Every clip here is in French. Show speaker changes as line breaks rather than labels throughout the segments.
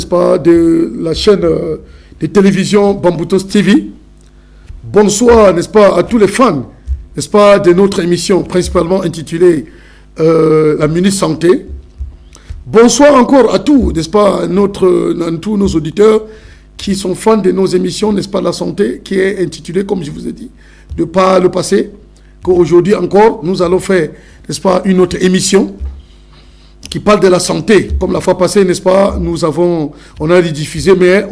n'est-ce pas, de la chaîne de télévision Bamboutos TV. Bonsoir, n'est-ce pas, à tous les fans, n'est-ce pas, de notre émission principalement intitulée La Minute Santé. Bonsoir encore à tous, n'est-ce pas, tous nos auditeurs qui sont fans de nos émissions, n'est-ce pas, la santé, qui est intitulée, comme je vous ai dit, de par le passé, qu'aujourd'hui encore, nous allons faire, n'est-ce pas, une autre émission qui parle de la santé. Comme la fois passée, n'est-ce pas, on a diffusé, mais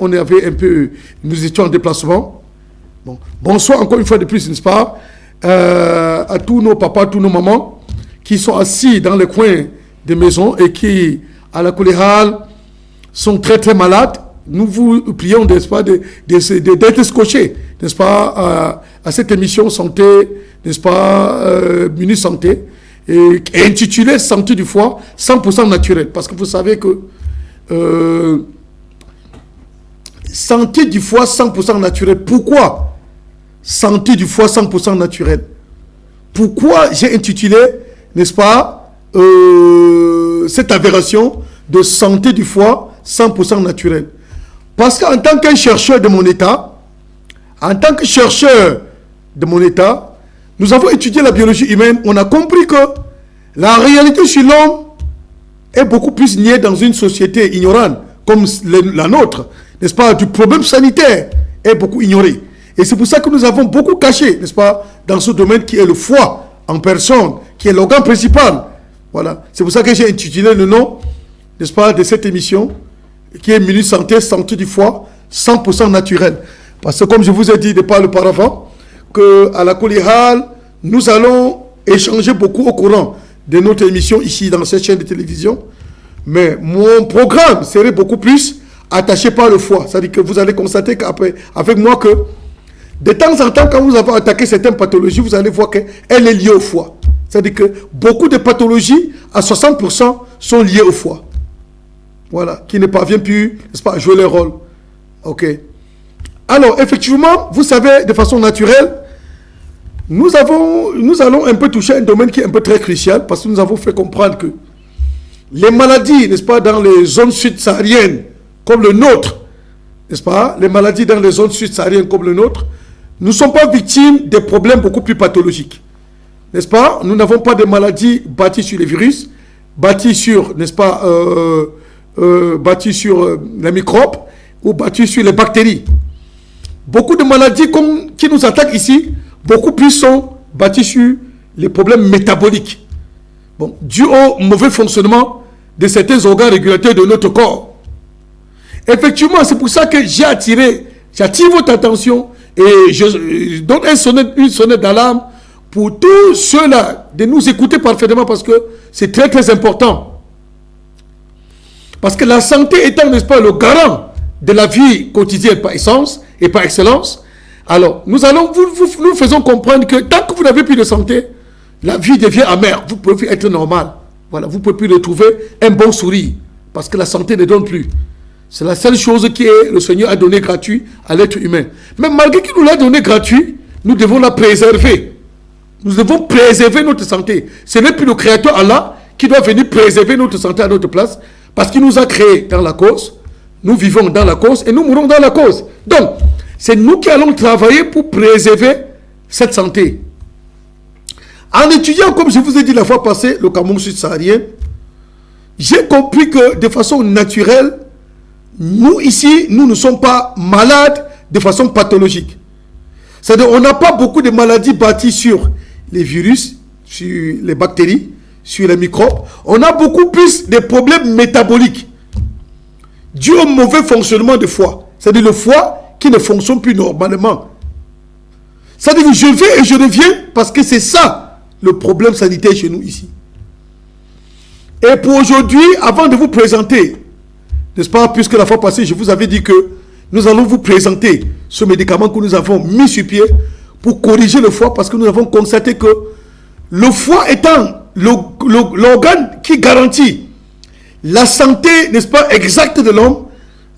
nous étions en déplacement. Bon. Bonsoir encore une fois de plus, n'est-ce pas, à tous nos papas, tous nos mamans qui sont assis dans les coins des maisons et qui, à la Koulihal, sont très très malades. Nous vous prions, n'est-ce pas, d'être scotchés, n'est-ce pas, à cette émission santé, n'est-ce pas, Minute Santé, et intitulée Santé du foie 100% naturel. Parce que vous savez que santé du foie 100% naturel. Pourquoi santé du foie 100% naturel? Pourquoi j'ai intitulé, n'est-ce pas, cette aberration de santé du foie 100% naturel? Parce qu'en tant qu'un chercheur de mon état, nous avons étudié la biologie humaine, on a compris que la réalité sur l'homme est beaucoup plus niée dans une société ignorante comme la nôtre, n'est-ce pas, du problème sanitaire est beaucoup ignoré. Et c'est pour ça que nous avons beaucoup caché, n'est-ce pas, dans ce domaine qui est le foie en personne, qui est l'organe principal. Voilà, c'est pour ça que j'ai intitulé le nom, n'est-ce pas, de cette émission, qui est Minute Santé, Santé du foie, 100% naturel. Parce que comme je vous ai dit de par le paravent, qu'à la Koulihal, nous allons échanger beaucoup au courant de notre émission ici dans cette chaîne de télévision. Mais mon programme serait beaucoup plus attaché par le foie. C'est-à-dire que vous allez constater avec moi que de temps en temps, quand vous avez attaqué certaines pathologies, vous allez voir qu'elle est liée au foie. C'est-à-dire que beaucoup de pathologies, à 60%, sont liées au foie. Voilà, qui ne parvient plus, n'est-ce pas, à jouer leur rôle. Ok. Alors, effectivement, vous savez, de façon naturelle, nous allons un peu toucher un domaine qui est un peu très crucial, parce que nous avons fait comprendre que les maladies, n'est-ce pas, dans les zones sud-sahariennes, comme le nôtre, n'est-ce pas, les maladies dans les zones sud-sahariennes comme le nôtre, ne sont pas victimes de problèmes beaucoup plus pathologiques. N'est-ce pas? Nous n'avons pas de maladies bâties sur les virus, bâties sur, n'est-ce pas, bâties sur les microbes ou bâties sur les bactéries. Beaucoup de maladies qui nous attaquent ici, beaucoup plus sont bâties sur les problèmes métaboliques. Bon, dû au mauvais fonctionnement de certains organes régulateurs de notre corps. Effectivement, c'est pour ça que j'attire votre attention et je donne une sonnette d'alarme pour tous ceux-là de nous écouter parfaitement parce que c'est très très important. Parce que la santé étant, n'est-ce pas, le garant de la vie quotidienne par essence et par excellence, alors nous faisons comprendre que tant que vous n'avez plus de santé, la vie devient amère. Vous pouvez plus être normal. Voilà, vous ne pouvez plus retrouver un bon sourire parce que la santé ne donne plus. C'est la seule chose que le Seigneur a donné gratuit à l'être humain. Mais malgré qu'il nous l'a donné gratuit, nous devons la préserver. Nous devons préserver notre santé. Ce n'est plus le Créateur Allah qui doit venir préserver notre santé à notre place parce qu'il nous a créés dans la cause. Nous vivons dans la cause et nous mourrons dans la cause. Donc, c'est nous qui allons travailler pour préserver cette santé. En étudiant, comme je vous ai dit la fois passée, le Cameroun sud-saharien, j'ai compris que de façon naturelle, nous ici, nous ne sommes pas malades de façon pathologique. C'est-à-dire qu'on n'a pas beaucoup de maladies bâties sur les virus, sur les bactéries, sur les microbes. On a beaucoup plus de problèmes métaboliques dus au mauvais fonctionnement du foie. C'est-à-dire le foie qui ne fonctionne plus normalement. C'est-à-dire que je vais et je reviens parce que c'est ça le problème sanitaire chez nous ici. Et pour aujourd'hui, avant de vous présenter, n'est-ce pas, puisque la fois passée, je vous avais dit que nous allons vous présenter ce médicament que nous avons mis sur pied pour corriger le foie, parce que nous avons constaté que le foie étant l'organe qui garantit la santé, n'est-ce pas, exacte de l'homme,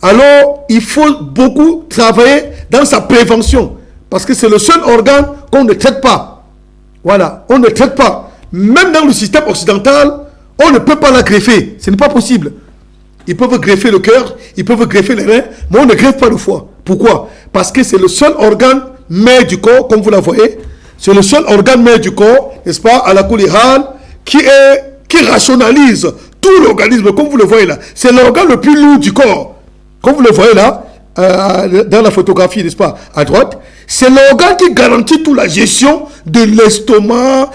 alors il faut beaucoup travailler dans sa prévention, parce que c'est le seul organe qu'on ne traite pas. Voilà, on ne traite pas. Même dans le système occidental, on ne peut pas la greffer. Ce n'est pas possible. ils peuvent greffer le cœur, ils peuvent greffer les reins, mais on ne greffe pas le foie. Pourquoi? Parce que c'est le seul organe mère du corps, comme vous la voyez. C'est le seul organe mère du corps, n'est-ce pas, à la coulihal, qui rationalise tout l'organisme, comme vous le voyez là. C'est l'organe le plus lourd du corps. Comme vous le voyez là, dans la photographie, n'est-ce pas, à droite. C'est l'organe qui garantit toute la gestion de l'estomac,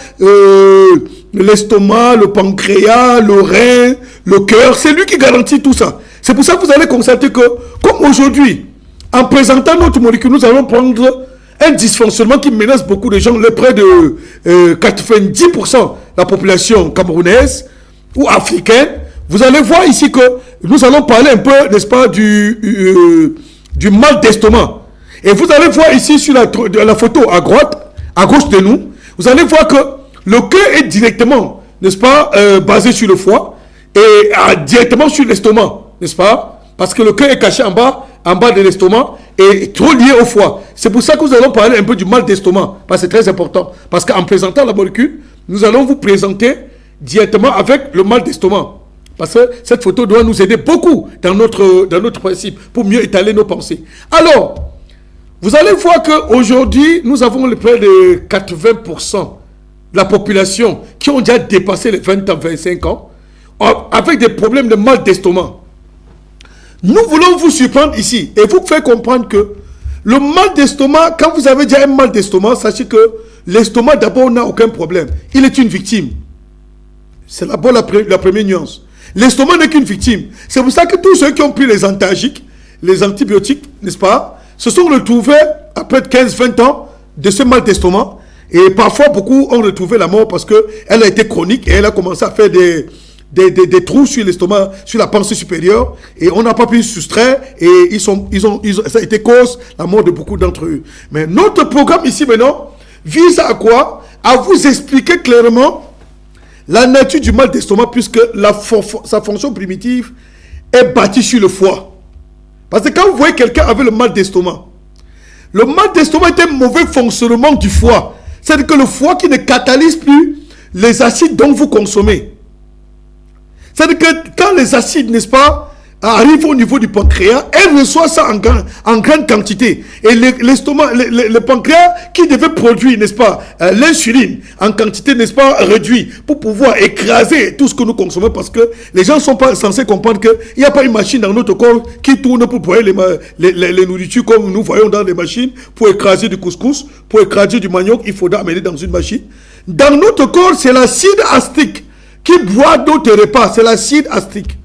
le pancréas, le rein, le cœur. C'est lui qui garantit tout ça. C'est pour ça que vous allez constater que, comme aujourd'hui, en présentant notre molécule, nous allons prendre un dysfonctionnement qui menace beaucoup de gens, près de 90% de la population camerounaise ou africaine. Vous allez voir ici que nous allons parler un peu, n'est-ce pas, du mal d'estomac. Et vous allez voir ici sur la photo à gauche de nous, vous allez voir que le cœur est directement, n'est-ce pas, basé sur le foie et directement sur l'estomac, n'est-ce pas? Parce que le cœur est caché en bas de l'estomac et trop lié au foie. C'est pour ça que nous allons parler un peu du mal d'estomac, parce que c'est très important. Parce qu'en présentant la molécule, nous allons vous présenter directement avec le mal d'estomac. Parce que cette photo doit nous aider beaucoup dans notre principe, pour mieux étaler nos pensées. Alors, vous allez voir qu'aujourd'hui, nous avons près de 80% de la population qui ont déjà dépassé les 20 ans, 25 ans, avec des problèmes de mal d'estomac. Nous voulons vous surprendre ici et vous faire comprendre que le mal d'estomac, quand vous avez déjà un mal d'estomac, sachez que l'estomac d'abord n'a aucun problème. Il est une victime. C'est d'abord la première nuance. L'estomac n'est qu'une victime. C'est pour ça que tous ceux qui ont pris les antalgiques, les antibiotiques, n'est-ce pas, se sont retrouvés après 15-20 ans de ce mal d'estomac. Et parfois, beaucoup ont retrouvé la mort parce qu'elle a été chronique et elle a commencé à faire des trous sur l'estomac, sur la pensée supérieure. Et on n'a pas pu soustraire et ça a été cause la mort de beaucoup d'entre eux. Mais notre programme ici maintenant vise à quoi? À vous expliquer clairement la nature du mal d'estomac, puisque sa fonction primitive est bâtie sur le foie. Parce que quand vous voyez quelqu'un avec le mal d'estomac, le mal d'estomac est un mauvais fonctionnement du foie. C'est-à-dire que le foie qui ne catalyse plus les acides dont vous consommez. C'est-à-dire que quand les acides, n'est-ce pas, arrivent au niveau du pancréas, elle reçoit ça en grande quantité. Et le pancréas qui devait produire, n'est-ce pas, l'insuline en quantité, n'est-ce pas, réduite, pour pouvoir écraser tout ce que nous consommons, parce que les gens ne sont pas censés comprendre qu'il n'y a pas une machine dans notre corps qui tourne pour broyer les nourritures comme nous voyons dans les machines, pour écraser du couscous, pour écraser du manioc, il faudra amener dans une machine. Dans notre corps, c'est l'acide astique qui boit d'autres repas, c'est l'acide astique.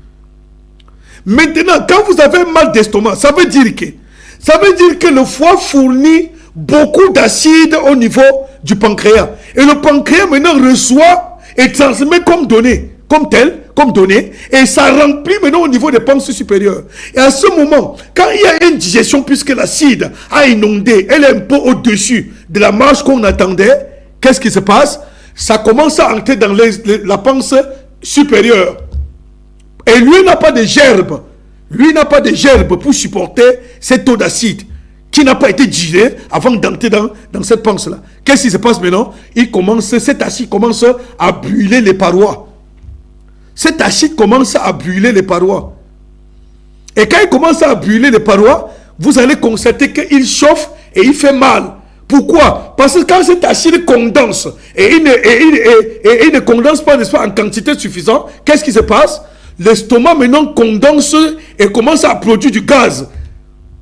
Maintenant, quand vous avez un mal d'estomac, ça veut dire que le foie fournit beaucoup d'acide au niveau du pancréas. Et le pancréas maintenant reçoit et transmet comme données, comme données, et ça remplit maintenant au niveau des pensées supérieures. Et à ce moment, quand il y a une digestion, puisque l'acide a inondé, elle est un peu au-dessus de la marge qu'on attendait, qu'est-ce qui se passe? Ça commence à entrer dans la pensée supérieure. Et lui n'a pas de gerbe. Lui n'a pas de gerbe pour supporter cet taux d'acide qui n'a pas été digéré avant d'entrer dans cette pensée-là. Qu'est-ce qui se passe maintenant? Cet acide commence à brûler les parois. Cet acide commence à brûler les parois. Et quand il commence à brûler les parois, vous allez constater qu'il chauffe et il fait mal. Pourquoi? Parce que quand cet acide condense et il ne condense pas, n'est-ce pas, en quantité suffisante, qu'est-ce qui se passe? L'estomac maintenant condense et commence à produire du gaz.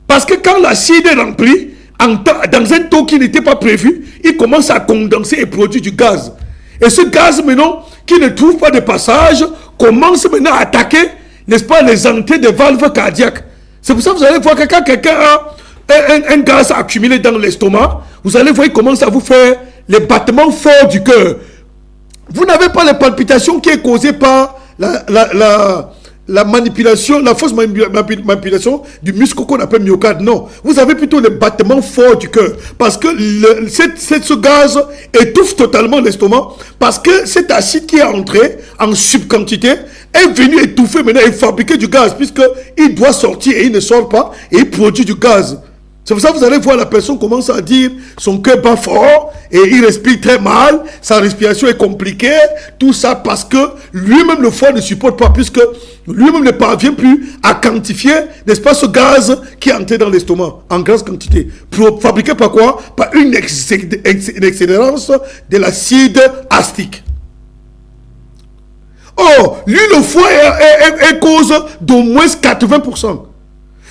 Parce que quand l'acide est rempli, dans un taux qui n'était pas prévu, il commence à condenser et produire du gaz. Et ce gaz maintenant, qui ne trouve pas de passage, commence maintenant à attaquer, n'est-ce pas, les entrées des valves cardiaques. C'est pour ça que vous allez voir que quand quelqu'un a un gaz accumulé dans l'estomac, vous allez voir, il commence à vous faire les battements forts du cœur. Vous n'avez pas les palpitations qui est causée par la manipulation, la fausse manipulation du muscle qu'on appelle myocarde. Non, vous avez plutôt les battements forts du cœur. Parce que ce gaz étouffe totalement l'estomac. Parce que cet acide qui est entré en subquantité est venu étouffer maintenant et fabriquer du gaz. Puisqu'il doit sortir et il ne sort pas et il produit du gaz. C'est pour ça que vous allez voir la personne commence à dire son cœur bat fort et il respire très mal, sa respiration est compliquée, tout ça parce que lui-même le foie ne supporte pas, puisque lui-même ne parvient plus à quantifier, n'est-ce pas, ce gaz qui est entré dans l'estomac en grosse quantité. Fabriqué par quoi? Par une excédence de l'acide acétique. Or, lui, le foie est cause d'au moins 80%.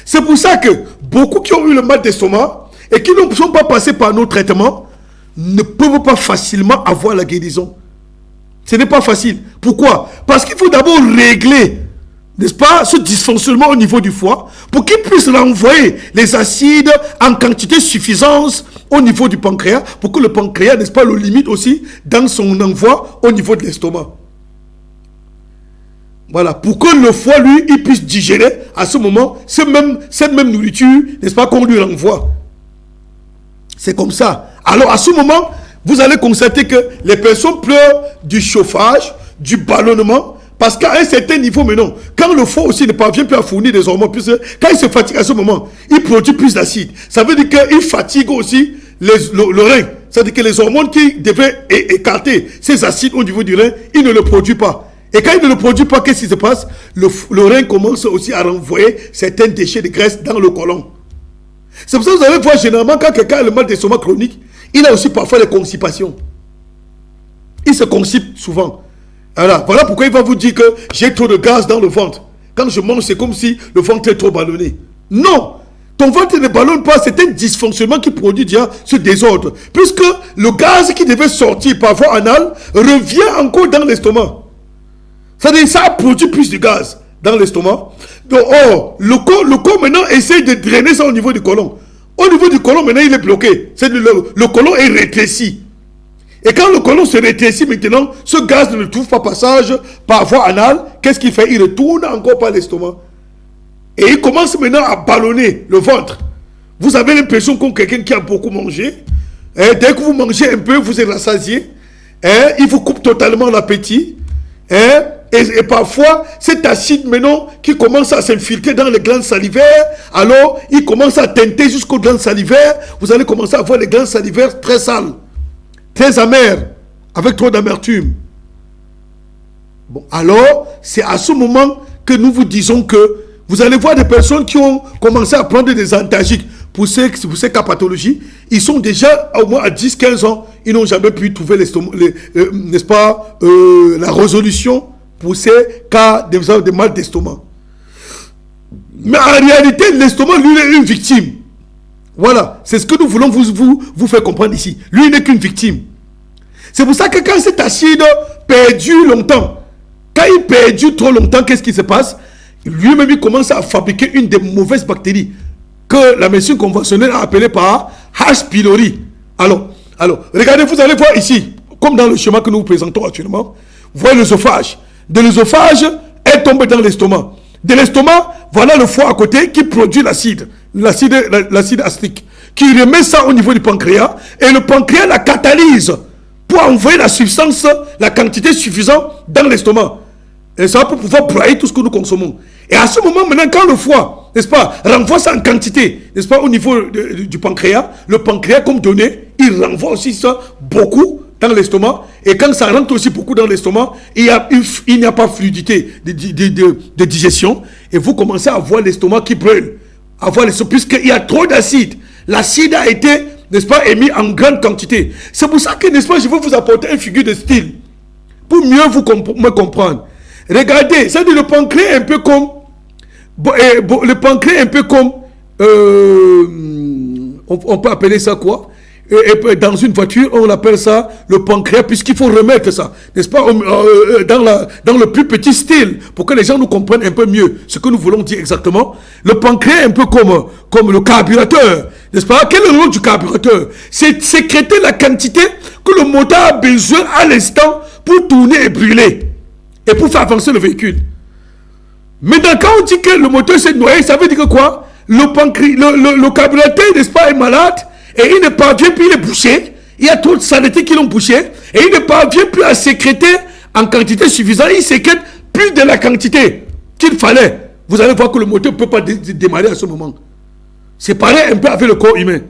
C'est pour ça que beaucoup qui ont eu le mal d'estomac et qui ne sont pas passés par nos traitements ne peuvent pas facilement avoir la guérison. Ce n'est pas facile. Pourquoi? Parce qu'il faut d'abord régler, n'est-ce pas, ce dysfonctionnement au niveau du foie pour qu'il puisse renvoyer les acides en quantité suffisante au niveau du pancréas pour que le pancréas, n'est-ce pas, le limite aussi dans son envoi au niveau de l'estomac. Voilà, pour que le foie, lui, il puisse digérer à ce moment cette même nourriture, n'est-ce pas, qu'on lui renvoie. C'est comme ça. Alors, à ce moment, vous allez constater que les personnes pleurent du chauffage, du ballonnement, parce qu'à un certain niveau maintenant, quand le foie aussi ne parvient plus à fournir des hormones, puisque quand il se fatigue à ce moment, il produit plus d'acide. Ça veut dire qu'il fatigue aussi le rein. C'est-à-dire que les hormones qui devaient écarter ces acides au niveau du rein, il ne le produit pas. Et quand il ne le produit pas, qu'est-ce qui se passe? Le rein commence aussi à renvoyer certains déchets de graisse dans le côlon. C'est pour ça que vous allez voir généralement quand quelqu'un a le mal d'estomac chronique, il a aussi parfois les constipations. Il se constipe souvent. Voilà pourquoi il va vous dire que j'ai trop de gaz dans le ventre. Quand je mange, c'est comme si le ventre est trop ballonné. Non! Ton ventre ne ballonne pas, c'est un dysfonctionnement qui produit déjà ce désordre. Puisque le gaz qui devait sortir par voie anale revient encore dans l'estomac. C'est-à-dire que ça a produit plus de gaz dans l'estomac. Donc, le corps maintenant essaie de drainer ça au niveau du côlon. Au niveau du côlon, maintenant, il est bloqué. Le côlon est rétréci. Et quand le côlon se rétrécit maintenant, ce gaz ne trouve pas passage par voie anale. Qu'est-ce qu'il fait? Il retourne encore par l'estomac. Et il commence maintenant à ballonner le ventre. Vous avez l'impression comme quelqu'un qui a beaucoup mangé. Et dès que vous mangez un peu, vous êtes rassasié. Il vous coupe totalement l'appétit. Et parfois, cet acide maintenant qui commence à s'infiltrer dans les glandes salivaires, alors il commence à teinter jusqu'aux glandes salivaires. Vous allez commencer à avoir les glandes salivaires très sales, très amères, avec trop d'amertume. Bon, alors, c'est à ce moment que nous vous disons que vous allez voir des personnes qui ont commencé à prendre des antalgiques pour ces cas pathologies. Ils sont déjà au moins à 10-15 ans, ils n'ont jamais pu trouver n'est-ce pas, la résolution pour ces cas de mal d'estomac. Mais en réalité, l'estomac, lui, est une victime. Voilà, c'est ce que nous voulons vous faire comprendre ici. Lui, il n'est qu'une victime. C'est pour ça que quand cet acide perdure longtemps, quand il perdure trop longtemps, qu'est-ce qui se passe? Lui-même, il commence à fabriquer une des mauvaises bactéries que la médecine conventionnelle a appelée par H. pylori. Alors, regardez, vous allez voir ici, comme dans le schéma que nous vous présentons actuellement, vous voyez l'œsophage. De l'œsophage, elle tombe dans l'estomac. De l'estomac, voilà le foie à côté qui produit l'acide acétique, qui remet ça au niveau du pancréas, et le pancréas la catalyse pour envoyer la substance, la quantité suffisante dans l'estomac. Et ça va pour pouvoir broyer tout ce que nous consommons. Et à ce moment, maintenant, quand le foie, n'est-ce pas, renvoie ça en quantité, n'est-ce pas, au niveau du pancréas, le pancréas, comme donné, il renvoie aussi ça beaucoup dans l'estomac. Et quand ça rentre aussi beaucoup dans l'estomac, il n'y a pas fluidité de digestion. Et vous commencez à avoir l'estomac qui brûle. Puisqu'il y a trop d'acide. L'acide a été, n'est-ce pas, émis en grande quantité. C'est pour ça que, n'est-ce pas, je veux vous apporter une figure de style. Pour mieux me comprendre. Regardez, c'est-à-dire le pancréas est un peu comme... le pancréas est un peu comme... on peut appeler ça quoi? Et dans une voiture, on appelle ça le pancréas, puisqu'il faut remettre ça, n'est-ce pas, dans le plus petit style, pour que les gens nous comprennent un peu mieux ce que nous voulons dire exactement. Le pancréas est un peu comme le carburateur, n'est-ce pas? Quel est le rôle du carburateur? C'est sécréter la quantité que le moteur a besoin à l'instant pour tourner et brûler, et pour faire avancer le véhicule. Maintenant, quand on dit que le moteur s'est noyé, ça veut dire que quoi? Le carburateur, n'est-ce pas, est malade, et il ne parvient plus, il est bouché. Il y a trop de saletés qui l'ont bouché, et il ne parvient plus à sécréter en quantité suffisante. Il sécrète plus de la quantité qu'il fallait. Vous allez voir que le moteur ne peut pas démarrer à ce moment. C'est pareil un peu avec le corps humain.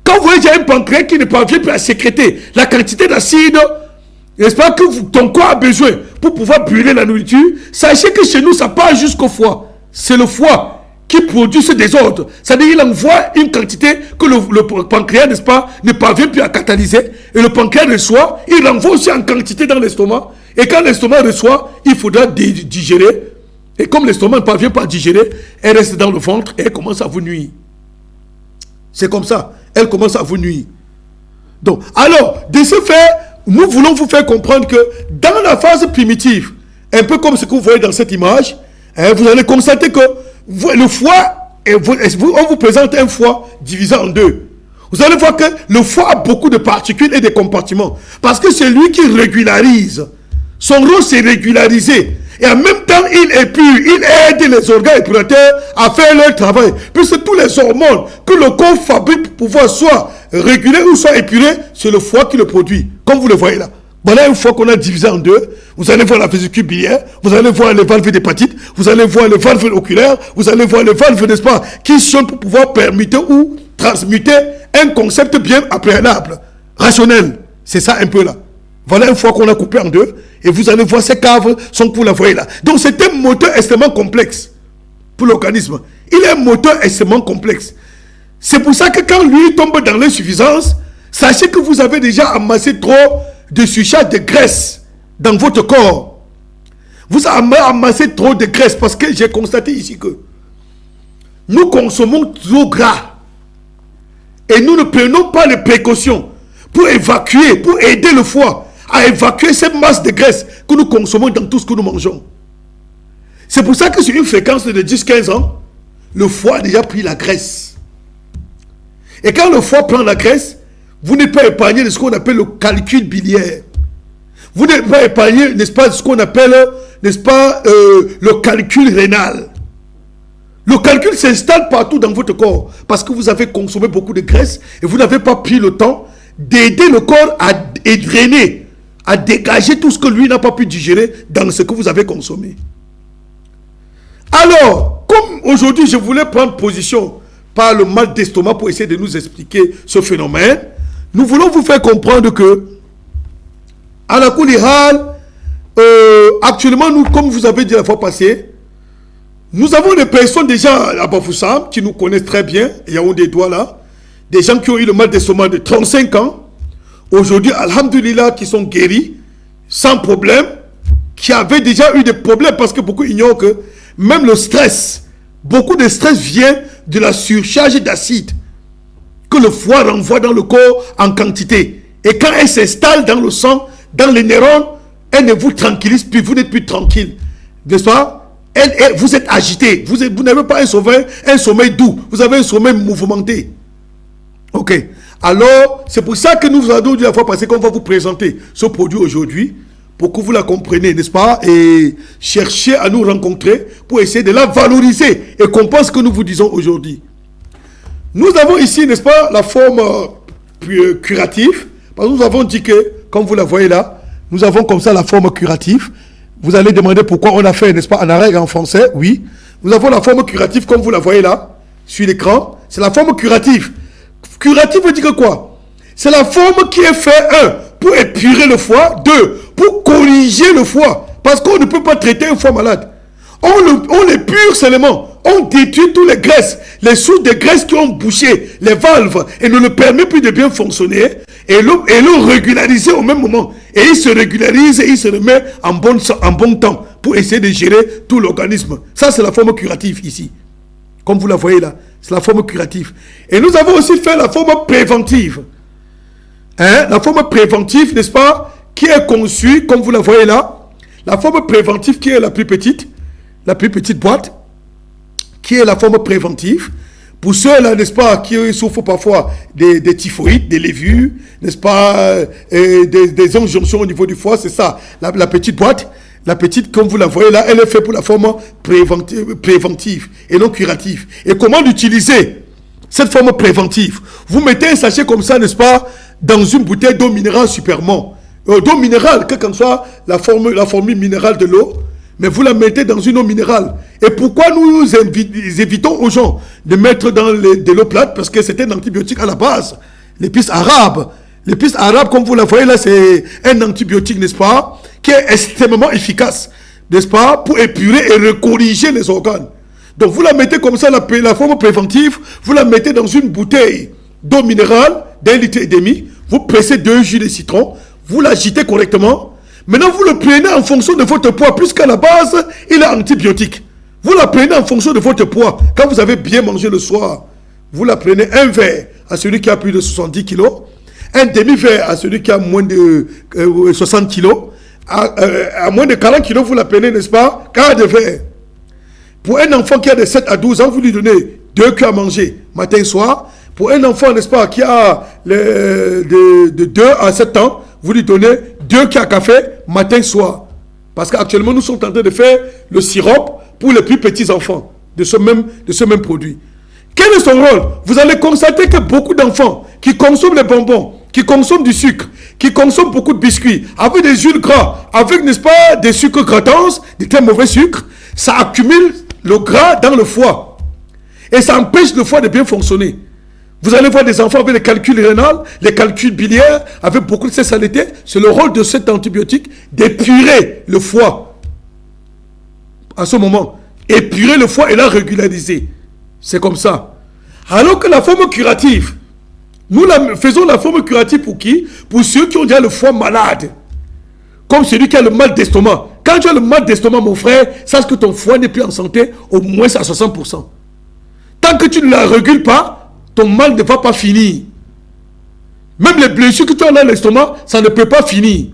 Quand vous voyez un pancréas qui ne parvient plus à sécréter la quantité d'acide, n'est-ce pas, que ton corps a besoin pour pouvoir brûler la nourriture, sachez que chez nous, ça part jusqu'au foie. C'est le foie qui produit ce désordre. C'est-à-dire qu'il envoie une quantité que le pancréas, n'est-ce pas, ne parvient plus à catalyser. Et le pancréas reçoit, il envoie aussi en quantité dans l'estomac. Et quand l'estomac reçoit, il faudra digérer. Et comme l'estomac ne parvient pas à digérer, elle reste dans le ventre et elle commence à vous nuire. C'est comme ça. Elle commence à vous nuire. Donc, alors, de ce fait, nous voulons vous faire comprendre que dans la phase primitive, un peu comme ce que vous voyez dans cette image, vous allez constater que le foie, on vous présente un foie divisé en deux. Vous allez voir que le foie a beaucoup de particules et de compartiments. Parce que c'est lui qui régularise. Son rôle, c'est régulariser. Et en même temps, il épure, il aide les organes épurateurs à faire leur travail. Puisque tous les hormones que le corps fabrique pour pouvoir soit réguler ou soit épurer, c'est le foie qui le produit. Comme vous le voyez là. Voilà une fois qu'on a divisé en deux, vous allez voir la vésicule biliaire, vous allez voir les valves d'hépatite, vous allez voir les valves oculaires, vous allez voir les valves, n'est-ce pas, qui sont pour pouvoir permuter ou transmuter un concept bien préalable, rationnel. C'est ça un peu là. Voilà une fois qu'on a coupé en deux, et vous allez voir ces caves sont que vous la voyez là. Donc c'est un moteur extrêmement complexe pour l'organisme. Il est un moteur extrêmement complexe. C'est pour ça que quand lui tombe dans l'insuffisance, sachez que vous avez déjà amassé trop de surcharge de graisse dans votre corps. Vous avez amassé trop de graisse parce que j'ai constaté ici que nous consommons trop gras et nous ne prenons pas les précautions pour évacuer, pour aider le foie à évacuer cette masse de graisse que nous consommons dans tout ce que nous mangeons. C'est pour ça que sur une fréquence de 10-15 ans, le foie a déjà pris la graisse. Et quand le foie prend la graisse, vous n'êtes pas épargné de ce qu'on appelle le calcul biliaire. Vous n'êtes pas épargné, n'est-ce pas, de ce qu'on appelle, n'est-ce pas, le calcul rénal. Le calcul s'installe partout dans votre corps parce que vous avez consommé beaucoup de graisse et vous n'avez pas pris le temps d'aider le corps à drainer, à dégager tout ce que lui n'a pas pu digérer dans ce que vous avez consommé. Alors, comme aujourd'hui je voulais prendre position par le mal d'estomac pour essayer de nous expliquer ce phénomène, nous voulons vous faire comprendre que à la Koulihal, actuellement, nous, comme vous avez dit la fois passée, nous avons des personnes déjà à Bafoussam qui nous connaissent très bien, il y a des doigts là, des gens qui ont eu le mal d'estomac de 35 ans, aujourd'hui, alhamdoulilah, qui sont guéris, sans problème, qui avaient déjà eu des problèmes parce que beaucoup ignorent que même le stress, beaucoup de stress vient de la surcharge d'acide que le foie renvoie dans le corps en quantité. Et quand elle s'installe dans le sang, dans les neurones, elle ne vous tranquillise plus, vous n'êtes plus tranquille. N'est-ce pas? Vous êtes agité, vous n'avez pas un sommeil doux, vous avez un sommeil mouvementé. Ok. Alors, c'est pour ça que nous vous avons dit la fois passée qu'on va vous présenter ce produit aujourd'hui, pour que vous la compreniez, n'est-ce pas? Et chercher à nous rencontrer pour essayer de la valoriser et comprendre ce que nous vous disons aujourd'hui. Nous avons ici, n'est-ce pas, la forme curative. Parce que nous avons dit que, comme vous la voyez là, nous avons comme ça la forme curative. Vous allez demander pourquoi on a fait, n'est-ce pas, en arabe et en français. Oui. Nous avons la forme curative, comme vous la voyez là, sur l'écran. C'est la forme curative. Curative veut dire quoi? C'est la forme qui est faite, 1, pour épurer le foie, 2, pour corriger le foie. Parce qu'on ne peut pas traiter un foie malade. On l'épure seulement. On détruit toutes les graisses, les sources de graisse qui ont bouché les valves et ne le permet plus de bien fonctionner et le régulariser au même moment. Et il se régularise et il se remet en bon temps pour essayer de gérer tout l'organisme. Ça, c'est la forme curative ici. Comme vous la voyez là, c'est la forme curative. Et nous avons aussi fait la forme préventive. La forme préventive, n'est-ce pas, qui est conçue, comme vous la voyez là, la forme préventive qui est la plus petite boîte, qui est la forme préventive. Pour ceux-là, n'est-ce pas, qui souffrent parfois des typhoïdes, des lévures, n'est-ce pas, des injonctions au niveau du foie, c'est ça, la petite boîte. La petite, comme vous la voyez là, elle est faite pour la forme préventive et non curative. Et comment l'utiliser, cette forme préventive? Vous mettez un sachet comme ça, n'est-ce pas, dans une bouteille d'eau minérale Supermont. D'eau minérale, quelle qu'en soit la formule minérale de l'eau, mais vous la mettez dans une eau minérale. Et pourquoi nous évitons aux gens de mettre dans de l'eau plate? Parce que c'est un antibiotique à la base. L'épice arabe. L'épice arabe, comme vous la voyez là, c'est un antibiotique, n'est-ce pas, qui est extrêmement efficace, n'est-ce pas, pour épurer et recorriger les organes. Donc vous la mettez comme ça, la forme préventive, vous la mettez dans une bouteille d'eau minérale d'1,5 litre, vous pressez 2 jus de citron, vous l'agitez correctement. Maintenant, vous le prenez en fonction de votre poids, puisqu'à la base, il est antibiotique. Vous la prenez en fonction de votre poids. Quand vous avez bien mangé le soir, vous la prenez un verre à celui qui a plus de 70 kilos, un demi-verre à celui qui a moins de 60 kilos, à moins de 40 kilos, vous la prenez, n'est-ce pas, quart de verre. Pour un enfant qui a de 7 à 12 ans, vous lui donnez 2 cuillères à manger, matin et soir. Pour un enfant, n'est-ce pas, qui a de 2 à 7 ans, vous lui donnez 2 cuillères à café, matin et soir. Parce qu'actuellement, nous sommes en train de faire le sirop pour les plus petits enfants de ce même produit. Quel est son rôle? Vous allez constater que beaucoup d'enfants qui consomment les bonbons, qui consomment du sucre, qui consomment beaucoup de biscuits, avec des huiles gras, avec, n'est-ce pas, des sucres gratans, des très mauvais sucres, ça accumule le gras dans le foie. Et ça empêche le foie de bien fonctionner. Vous allez voir des enfants avec les calculs rénaux, les calculs biliaires, avec beaucoup de ces saletés. C'est le rôle de cet antibiotique d'épurer le foie. À ce moment, épurer le foie et la régulariser. C'est comme ça. Alors que la forme curative, nous faisons la forme curative pour qui? Pour ceux qui ont déjà le foie malade. Comme celui qui a le mal d'estomac. Quand tu as le mal d'estomac, mon frère, sache que ton foie n'est plus en santé, au moins à 60%. Tant que tu ne la régules pas, ton mal ne va pas finir. Même les blessures que tu as dans l'estomac, ça ne peut pas finir.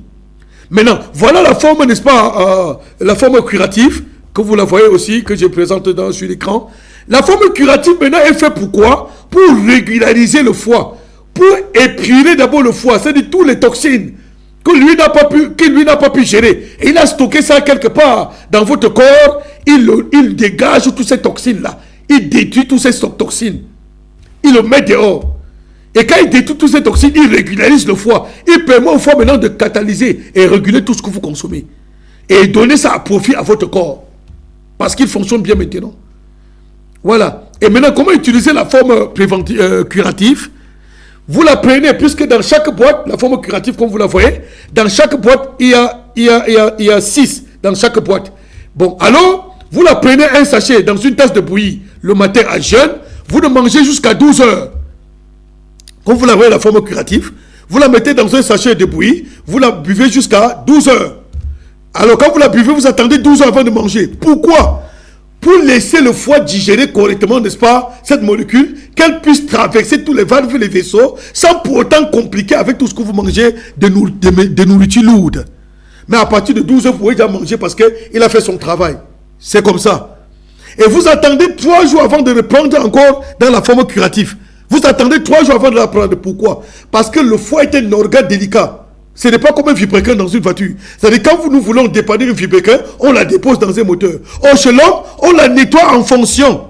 Maintenant, voilà la forme, n'est-ce pas, la forme curative, que vous la voyez aussi, que je présente sur l'écran. La forme curative, maintenant, est faite pour quoi? Pour régulariser le foie. Pour épurer d'abord le foie, c'est-à-dire toutes les toxines que lui n'a pas pu gérer. Et il a stocké ça quelque part dans votre corps. Il dégage toutes ces toxines-là. Il détruit toutes ces toxines. Il le met dehors. Et quand il détruit toutes ces toxines, il régularise le foie. Il permet au foie maintenant de catalyser et réguler tout ce que vous consommez. Et donner ça à profit à votre corps. Parce qu'il fonctionne bien maintenant. Voilà. Et maintenant, comment utiliser la forme curative? Vous la prenez, puisque dans chaque boîte, la forme curative, comme vous la voyez, dans chaque boîte, il y a 6 dans chaque boîte. Bon, alors, vous la prenez un sachet dans une tasse de bouillie le matin à jeûne, vous le mangez jusqu'à 12 heures. Comme vous la voyez, la forme curative, vous la mettez dans un sachet de bouillie, vous la buvez jusqu'à 12 heures. Alors, quand vous la buvez, vous attendez 12 heures avant de manger. Pourquoi? Pour laisser le foie digérer correctement, n'est-ce pas, cette molécule, qu'elle puisse traverser tous les valves et les vaisseaux, sans pour autant compliquer avec tout ce que vous mangez de nourriture lourde. Mais à partir de 12 heures, vous pouvez déjà manger parce qu'il a fait son travail. C'est comme ça. Et vous attendez 3 jours avant de reprendre encore dans la forme curative. Vous attendez 3 jours avant de la prendre. Pourquoi? Parce que le foie est un organe délicat. Ce n'est pas comme un vibrequin dans une voiture. C'est-à-dire quand nous voulons dépanner un vibrequin, on la dépose dans un moteur. Or, chez l'homme, on la nettoie en fonction.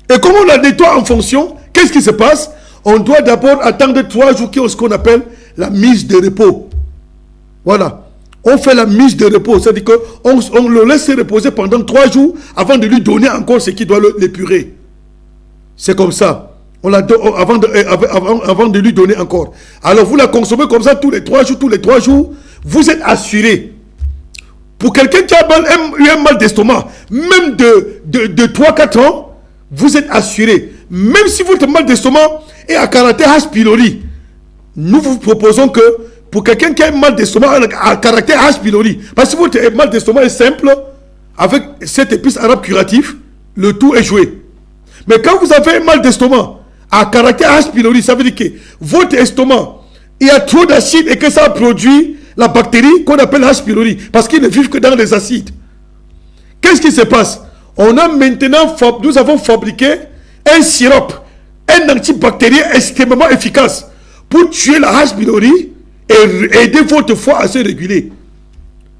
Et comme on la nettoie en fonction, qu'est-ce qui se passe? On doit d'abord attendre 3 jours, qui est ce qu'on appelle la mise de repos. Voilà. On fait la mise de repos. C'est-à-dire qu'on le laisse reposer pendant 3 jours avant de lui donner encore ce qui doit l'épurer. C'est comme ça. On la donne avant de lui donner encore. Alors vous la consommez comme ça tous les 3 jours, vous êtes assuré. Pour quelqu'un qui a eu un mal d'estomac, même de 3-4 ans, vous êtes assuré. Même si votre mal d'estomac est à caractère H. pylori, nous vous proposons que pour quelqu'un qui a un mal d'estomac à caractère H. pylori, parce que votre mal d'estomac est simple, avec cette épice arabe curative, le tout est joué. Mais quand vous avez un mal d'estomac à caractère H. pylori, ça veut dire que votre estomac, il y a trop d'acide et que ça produit la bactérie qu'on appelle H. pylori, parce qu'ils ne vivent que dans les acides. Qu'est-ce qui se passe? Nous avons fabriqué un sirop, un antibactérien extrêmement efficace pour tuer la H. pylori et aider votre foie à se réguler.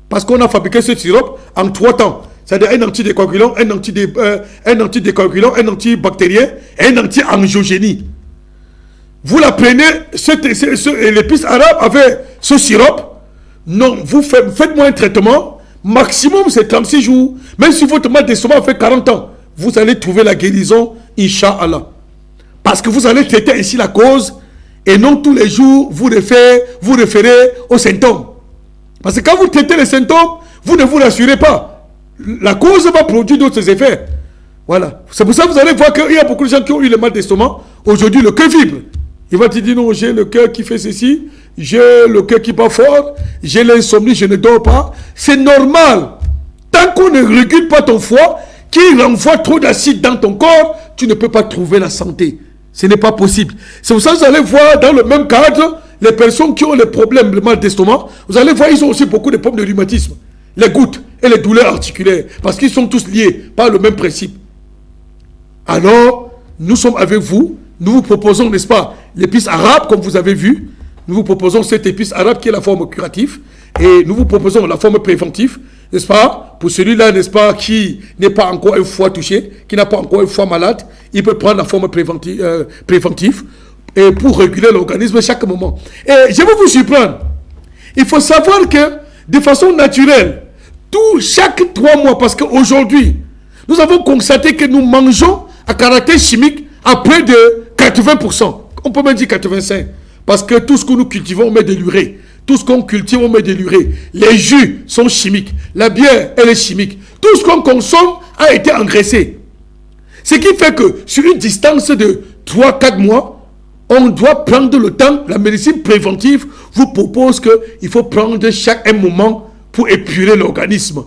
Parce qu'on a fabriqué ce sirop en 3 temps. C'est-à-dire un antidécoagulant, un antibactérien et un anti-angiogénie. Vous la prenez, l'épice arabe avec ce sirop. Non, faites-moi un traitement. Maximum, c'est 36 jours. Même si votre mal d'estomac fait 40 ans, vous allez trouver la guérison, Inch'Allah. Parce que vous allez traiter ainsi la cause et non tous les jours vous référez aux symptômes. Parce que quand vous traitez les symptômes, vous ne vous rassurez pas. La cause va produire d'autres effets. Voilà. C'est pour ça que vous allez voir qu'il y a beaucoup de gens qui ont eu le mal d'estomac. Aujourd'hui, le cœur vibre. Il va te dire non, j'ai le cœur qui fait ceci, j'ai le cœur qui bat fort, j'ai l'insomnie, je ne dors pas. C'est normal. Tant qu'on ne régule pas ton foie, qui renvoie trop d'acide dans ton corps, tu ne peux pas trouver la santé. Ce n'est pas possible. C'est pour ça que vous allez voir dans le même cadre, les personnes qui ont les problèmes, le mal d'estomac, vous allez voir, ils ont aussi beaucoup de problèmes de rhumatisme, les gouttes et les douleurs articulaires, parce qu'ils sont tous liés par le même principe. Alors, nous sommes avec vous, nous vous proposons, n'est-ce pas, l'épice arabe, comme vous avez vu, nous vous proposons cette épice arabe qui est la forme curative, et nous vous proposons la forme préventive, n'est-ce pas, pour celui-là, n'est-ce pas, qui n'est pas encore un foie touché, qui n'a pas encore un foie malade, il peut prendre la forme préventive, et pour réguler l'organisme chaque moment. Et je vais vous surprendre, il faut savoir que, de façon naturelle, chaque 3 mois, parce qu'aujourd'hui, nous avons constaté que nous mangeons à caractère chimique à près de 80%. On peut même dire 85%. Parce que tout ce que nous cultivons, on met de l'urée. Tout ce qu'on cultive, on met de l'urée. Les jus sont chimiques. La bière, elle est chimique. Tout ce qu'on consomme a été engraissé. Ce qui fait que sur une distance de 3-4 mois, on doit prendre le temps. La médecine préventive vous propose qu'il faut prendre chaque moment pour épurer l'organisme.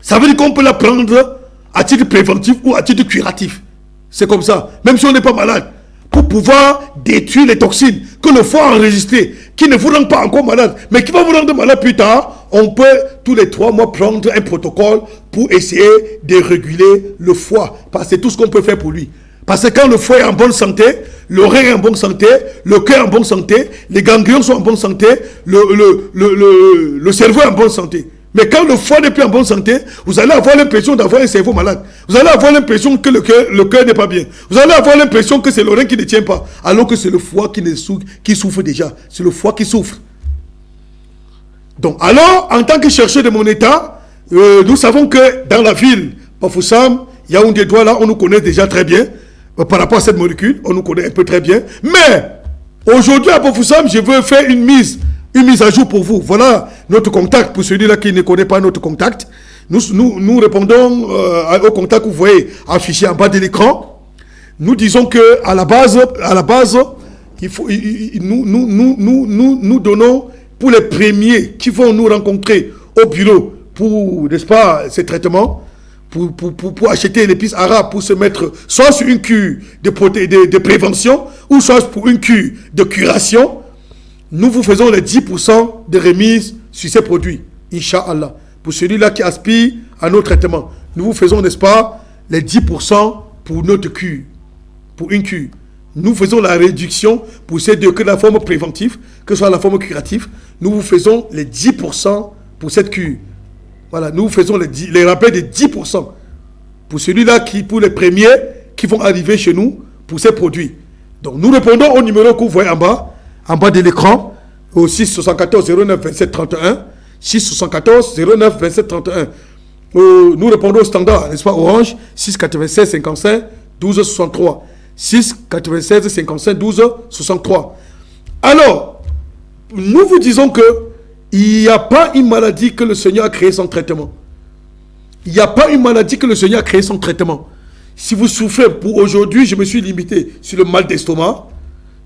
Ça veut dire qu'on peut la prendre à titre préventif ou à titre curatif. C'est comme ça. Même si on n'est pas malade. Pour pouvoir détruire les toxines que le foie a enregistrées, qui ne vous rendent pas encore malade, mais qui va vous rendre malade plus tard, on peut tous les 3 mois prendre un protocole pour essayer de réguler le foie. Parce que c'est tout ce qu'on peut faire pour lui. Parce que quand le foie est en bonne santé, le rein est en bonne santé, le cœur est en bonne santé, les ganglions sont en bonne santé, le cerveau est en bonne santé. Mais quand le foie n'est plus en bonne santé, vous allez avoir l'impression d'avoir un cerveau malade. Vous allez avoir l'impression que le cœur n'est pas bien. Vous allez avoir l'impression que c'est le rein qui ne tient pas. Alors que c'est le foie qui souffre déjà. C'est le foie qui souffre. Donc, alors, en tant que chercheur de mon état, nous savons que dans la ville, Bafoussam, Yaoundé Douala, on nous connaît déjà très bien. Par rapport à cette molécule, on nous connaît un peu très bien. Mais, aujourd'hui à Bafoussam, je veux faire une mise à jour pour vous. Voilà notre contact. Pour celui-là qui ne connaît pas notre contact, nous répondons au contact que vous voyez affiché en bas de l'écran. Nous disons que à la base, il faut, nous donnons pour les premiers qui vont nous rencontrer au bureau pour, n'est-ce pas, ces traitements, pour acheter l'épice arabe, pour se mettre soit sur une cure de prévention ou soit pour une cure de curation. Nous vous faisons les 10% de remise sur ces produits, Inch'Allah. Pour celui-là qui aspire à nos traitements, nous vous faisons, n'est-ce pas, les 10% pour notre cure, pour une cure. Nous faisons la réduction pour ces deux, que la forme préventive, que ce soit la forme curative. Nous vous faisons les 10% pour cette cure. Voilà, nous vous faisons les rappels de 10%. Pour celui-là, pour les premiers qui vont arriver chez nous pour ces produits. Donc, nous répondons au numéro que vous voyez en bas de l'écran, au 674 09 27 31, 674 09 27 31. Nous répondons au standard, n'est-ce pas, Orange, 696 55 12 63. 696 55 12 63. Alors, nous vous disons que il n'y a pas une maladie que le Seigneur a créée sans traitement. Il n'y a pas une maladie que le Seigneur a créée sans traitement. Si vous souffrez, pour aujourd'hui, je me suis limité sur le mal d'estomac,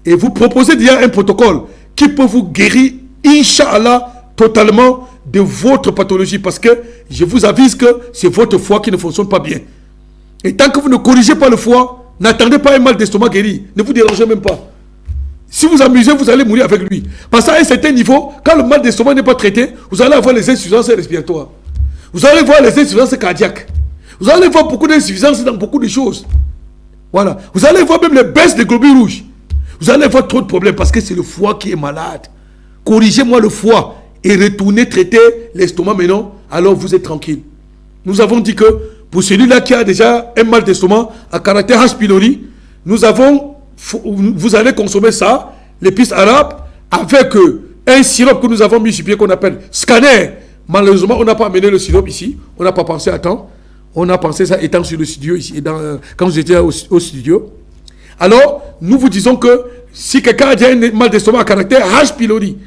et vous proposez déjà un protocole qui peut vous guérir, Inch'Allah, totalement de votre pathologie. Parce que je vous avise que c'est votre foie qui ne fonctionne pas bien. Et tant que vous ne corrigez pas le foie, n'attendez pas un mal d'estomac guéri. Ne vous dérangez même pas. Si vous amusez, vous allez mourir avec lui. Parce qu'à un certain niveau, quand le mal d'estomac n'est pas traité, vous allez avoir les insuffisances respiratoires. Vous allez voir les insuffisances cardiaques. Vous allez voir beaucoup d'insuffisances dans beaucoup de choses. Voilà. Vous allez voir même les baisses des globules rouges. Vous allez avoir trop de problèmes parce que c'est le foie qui est malade. Corrigez-moi le foie et retournez traiter l'estomac maintenant, alors vous êtes tranquille. Nous avons dit que pour celui-là qui a déjà un mal d'estomac à caractère H. pylori, vous allez consommer ça, l'épice arabe, avec un sirop que nous avons mis sur pied qu'on appelle scanner Malheureusement, on n'a pas amené le synope ici. On n'a pas pensé à temps. On a pensé ça étant sur le studio ici, quand vous étiez au studio. Alors, nous vous disons que si quelqu'un a déjà un mal d'estomac à caractère H. pylori,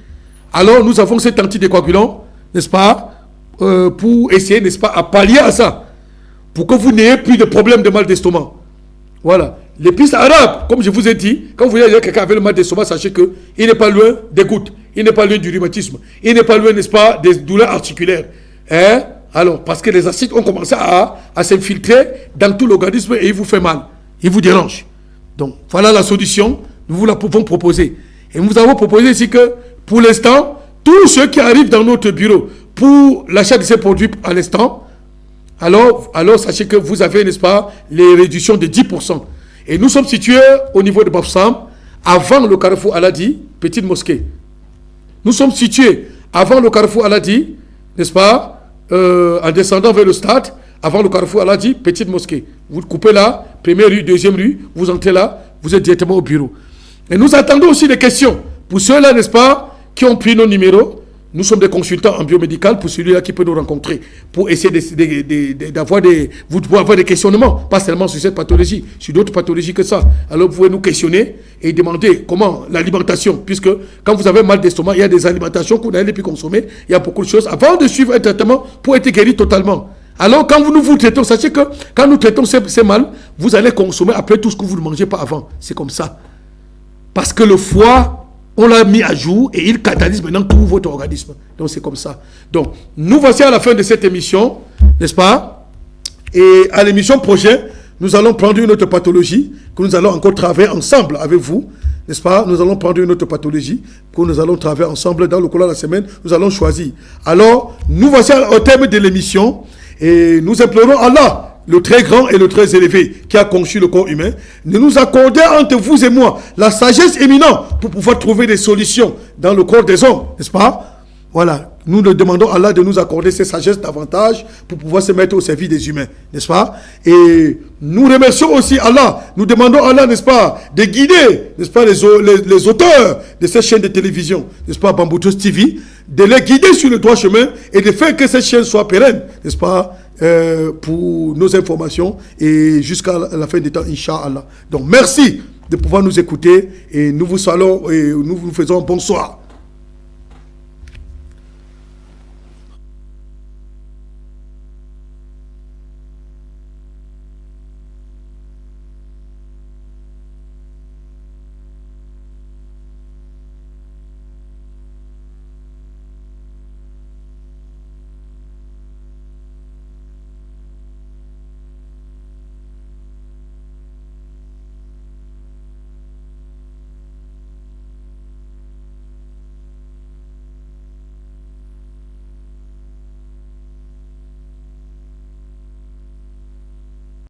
alors nous avons cet antidécoagulant, n'est-ce pas, pour essayer, n'est-ce pas, à pallier à ça, pour que vous n'ayez plus de problème de mal d'estomac. Voilà. L'épice arabe, comme je vous ai dit, quand vous voyez quelqu'un avec le mal d'estomac, sachez qu'il n'est pas loin des gouttes, il n'est pas loin du rhumatisme, il n'est pas loin, n'est-ce pas, des douleurs articulaires. Hein? Alors, parce que les acides ont commencé à s'infiltrer dans tout l'organisme et il vous fait mal, il vous dérange. Donc, voilà la solution, nous vous la pouvons proposer. Et nous vous avons proposé ici que, pour l'instant, tous ceux qui arrivent dans notre bureau pour l'achat de ces produits à l'instant, alors sachez que vous avez, n'est-ce pas, les réductions de 10%. Et nous sommes situés au niveau de Bafoussam, avant le carrefour Aladi, petite mosquée. Nous sommes situés avant le carrefour Aladi, n'est-ce pas, en descendant vers le stade, avant le carrefour Aladi, petite mosquée. Vous coupez là, première rue, deuxième rue, vous entrez là, vous êtes directement au bureau. Et nous attendons aussi des questions. Pour ceux-là, n'est-ce pas, qui ont pris nos numéros, nous sommes des consultants en biomédical pour celui-là qui peut nous rencontrer, pour essayer d'avoir des questionnements, pas seulement sur cette pathologie, sur d'autres pathologies que ça. Alors vous pouvez nous questionner et demander comment l'alimentation, puisque quand vous avez mal d'estomac, il y a des alimentations que vous n'allez plus consommer, il y a beaucoup de choses, avant de suivre un traitement pour être guéri totalement. Alors quand nous vous traitons, sachez que quand nous traitons ces mal, vous allez consommer après tout ce que vous ne mangez pas avant. C'est comme ça. Parce que le foie, on l'a mis à jour et il catalyse maintenant tout votre organisme. Donc c'est comme ça. Donc nous voici à la fin de cette émission, n'est-ce pas? Et à l'émission prochaine, nous allons prendre une autre pathologie que nous allons encore travailler ensemble avec vous, n'est-ce pas? Nous allons prendre une autre pathologie que nous allons travailler ensemble dans le cours de la semaine. Nous allons choisir. Alors, nous voici au terme de l'émission et nous implorons Allah, le très grand et le très élevé, qui a conçu le corps humain, de nous accorder entre vous et moi la sagesse éminente pour pouvoir trouver des solutions dans le corps des hommes, n'est-ce pas? Voilà, nous demandons à Allah de nous accorder ces sagesses davantage pour pouvoir se mettre au service des humains, n'est-ce pas? Et nous remercions aussi Allah, nous demandons à Allah, n'est-ce pas, de guider, n'est-ce pas, les auteurs de ces chaînes de télévision, n'est-ce pas, Bamboutos TV, de les guider sur le droit chemin et de faire que ces chaînes soient pérennes, n'est-ce pas, pour nos informations et jusqu'à la fin des temps, Inch'Allah. Donc merci de pouvoir nous écouter et nous vous saluons et nous vous faisons bonsoir.